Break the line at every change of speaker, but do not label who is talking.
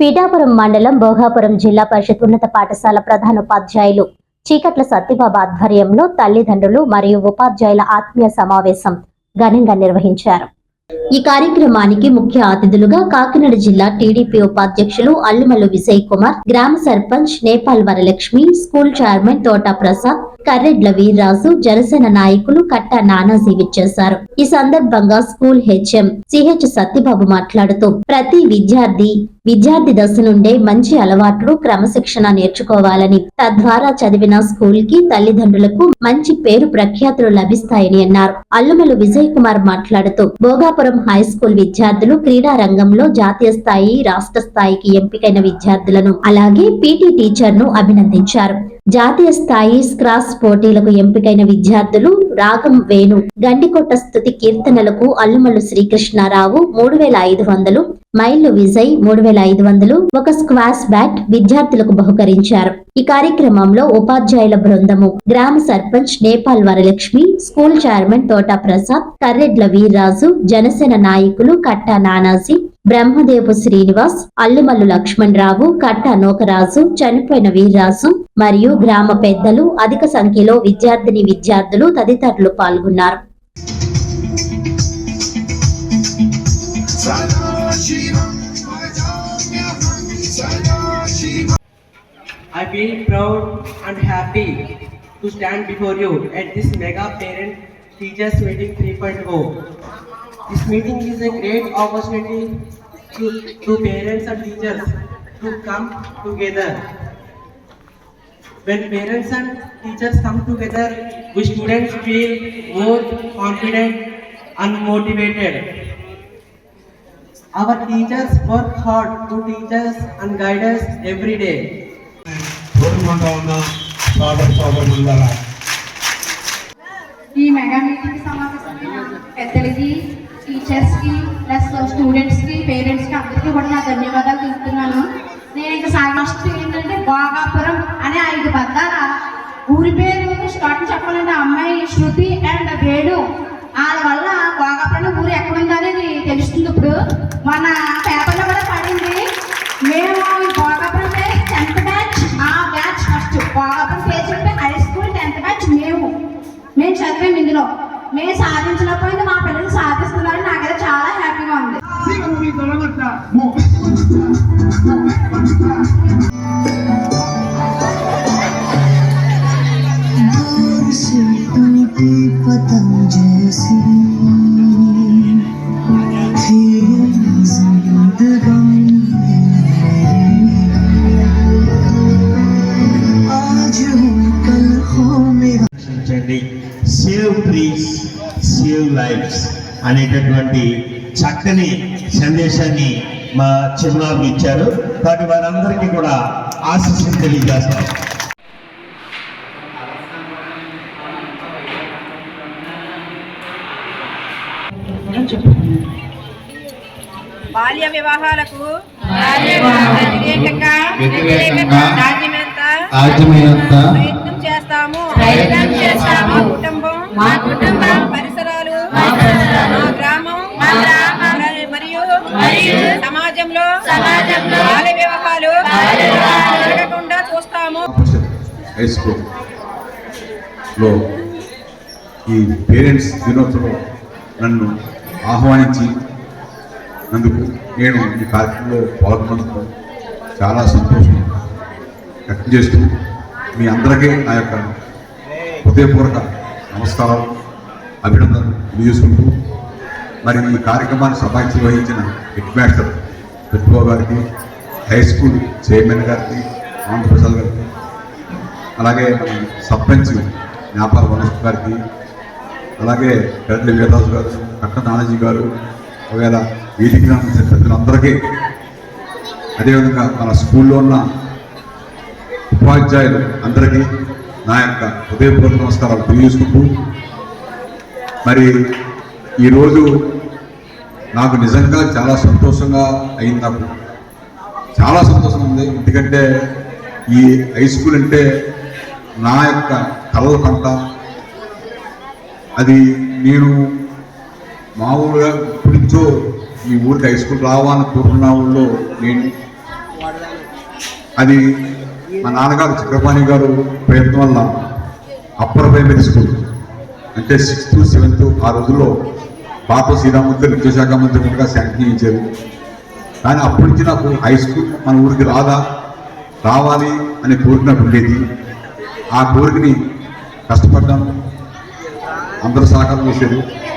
పీఠాపురం మండలం భోగాపురం జిల్లా పరిషత్ ఉన్నత పాఠశాల ప్రధానోపాధ్యాయులు చీకట్ల సత్యబాబు ఆధ్వర్యంలో తల్లిదండ్రులు మరియు ఉపాధ్యాయుల ఆత్మీయ సమావేశం ఘనంగా నిర్వహించారు. ఈ కార్యక్రమానికి ముఖ్య అతిథులుగా కాకినాడ జిల్లా టీడీపీ ఉపాధ్యక్షులు అల్లుమల్లు విజయ్ కుమార్, గ్రామ సర్పంచ్ నేపాల్ వరలక్ష్మి, స్కూల్ చైర్మన్ తోట ప్రసాద్, కర్రెడ్ల వీర్రాజు, జనసేన నాయకులు కట్టా నానాజీ విచ్చేశారు. ఈ సందర్భంగా స్కూల్ హెచ్ఎం సిహెచ్ సత్యబాబు మాట్లాడుతూ ప్రతి విద్యార్థి దశ నుండే మంచి అలవాట్లు, క్రమశిక్షణ నేర్చుకోవాలని, తద్వారా చదివిన స్కూల్ కి తల్లిదండ్రులకు మంచి పేరు ప్రఖ్యాతులు లభిస్తాయని అన్నారు. అల్లుమల్లు విజయ్ కుమార్ మాట్లాడుతూ భోగాపురం హై స్కూల్ విద్యార్థులు క్రీడా రంగంలో జాతీయ స్థాయి, రాష్ట్ర స్థాయికి ఎంపికైన విద్యార్థులను అలాగే పీటీ టీచర్ ను అభినందించారు. జాతీయ స్థాయి స్క్రాస్ పోటీలకు ఎంపికైన విద్యార్థులు రాగం వేణు, గండికొట్ట స్తుతి కీర్తనలకు అల్లుమల్లు శ్రీకృష్ణారావు 3500, మైళ్ళు విజయ్ 3500, ఒక స్క్వాష్ బ్యాట్ విద్యార్థులకు బహుకరించారు. ఈ కార్యక్రమంలో ఉపాధ్యాయుల బృందము, గ్రామ సర్పంచ్ నేపాల్ వరలక్ష్మి, స్కూల్ చైర్మన్ తోట ప్రసాద్, కర్రెడ్ల వీర్రాజు, జనసేన నాయకులు కట్టా నానాజీ, బ్రహ్మదేవు శ్రీనివాస్, అల్లుమల్లు లక్ష్మణ్ రావు, కట్టా నోకరాజు, చనిపోయిన వీర్రాజు మరియు గ్రామ పెద్దలు, అధిక సంఖ్యలో విద్యార్థులు తదితరులు పాల్గొన్నారు.
I feel proud and happy to stand before you at this mega parent teachers meeting 3.0. This meeting is a great opportunity to parents and teachers to come together. When parents and teachers come together, we students feel more confident and motivated. Our teachers work hard to teach us and guide us every day.
ఈ mega meeting సమావేశమైన పెద్దలకి, teachers కి, plus students కి, parents కి అందరికీ కూడా నా ధన్యవాదాలు తెలుపుతున్నాను. నేను ఇంకా ఫస్ట్ ఏంటంటే భోగాపురం అనే 5 పద్దాల ఊరి పేరు స్టార్ట్ చెప్పాలంటే అమ్మాయి శృతి అండ్ వేణు వాళ్ళ వల్ల భోగాపురం ఊరు ఎక్కడుంది అనేది తెలుస్తుంది. ఇప్పుడు మన పేపర్లో కూడా పడింది. మేము భోగాపురం 10th బ్యాచ్, ఆ బ్యాచ్ ఫస్ట్ భోగాపురం పేరు చెప్పి హై స్కూల్ 10th బ్యాచ్ మేము చదివాము. ఇందులో మేము సాధించలేకపోయింది, మా పిల్లలు సాధిస్తున్నారు. నాకైతే చాలా హ్యాపీగా ఉంది.
సేవ్ ట్రీస్ సేవ్ లైఫ్స్ అనేటటువంటి చక్కని సందేశాన్ని మా చిరునాలు ఇచ్చారు. కాబట్టి వారందరికీ కూడా ఆశీస్సులు తెలియజేస్తారు.
బాల్య వివాహాలకు వ్యతిరేకంగా ప్రయత్నం చేస్తాము. మా కుటుంబం పరిసరాలు, గ్రామం మరియు సమాజంలో బాల్య వివాహాలు జరగకుండా చూస్తాము.
హై స్కూల్లో ఈ పేరెంట్స్ దినోత్సవం నన్ను ఆహ్వానించి నందుకు నేను ఈ కార్యక్రమంలో పాల్గొన్నందుకు చాలా సంతోషం వ్యక్తం చేస్తూ మీ అందరికీ నా యొక్క హృదయపూర్వక నమస్కారాలు, అభినందనలు తెలియజేసుకుంటూ మరి ఈ కార్యక్రమాన్ని సభాక్షి వహించిన హెడ్ మాస్టర్ ప్రతిభా గారికి, హై స్కూల్ చైర్మన్ గారికి, ఆంధ్రప్రసాద్ గారికి, అలాగే సర్పంచ్ నేపాల్ వరలక్ష్మి గారికి, అలాగే కర్రెడ్ల వీర్రాజు గారు, కట్ట నానాజీ గారు, ఒకవేళ వేదిక పెద్దలందరికీ, అదేవిధంగా మన స్కూల్లో ఉన్న ఉపాధ్యాయులు అందరికీ నా యొక్క హృదయపూర్వక నమస్కారాలు తెలియజేసుకుంటూ మరి ఈరోజు నాకు నిజంగా చాలా సంతోషంగా అయింది. నాకు చాలా సంతోషం ఉంది. ఎందుకంటే ఈ హై స్కూల్ అంటే నా యొక్క కలల పంట. అది నేను మామూలుగా ఇప్పటించో ఈ ఊరికి హై స్కూల్ రావాలని కోరుకున్న ఊళ్ళో నేను అది మా నాన్నగారు చక్రపాణి గారు ప్రయత్నం వల్ల అప్పర్ ప్రైమరీ స్కూల్ అంటే 6th 7th ఆ రోజుల్లో పాత శ్రీరామూర్తి విద్యాశాఖ మంత్రిగా శాంక్షన్ ఇచ్చారు. కానీ అప్పటి నుంచి నాకు హై స్కూల్ మన ఊరికి రావాలి అనే కోరిక నాకు ఉండేది. ఆ కోరికని కష్టపడ్డాను, అందరూ సహకారం చేశారు.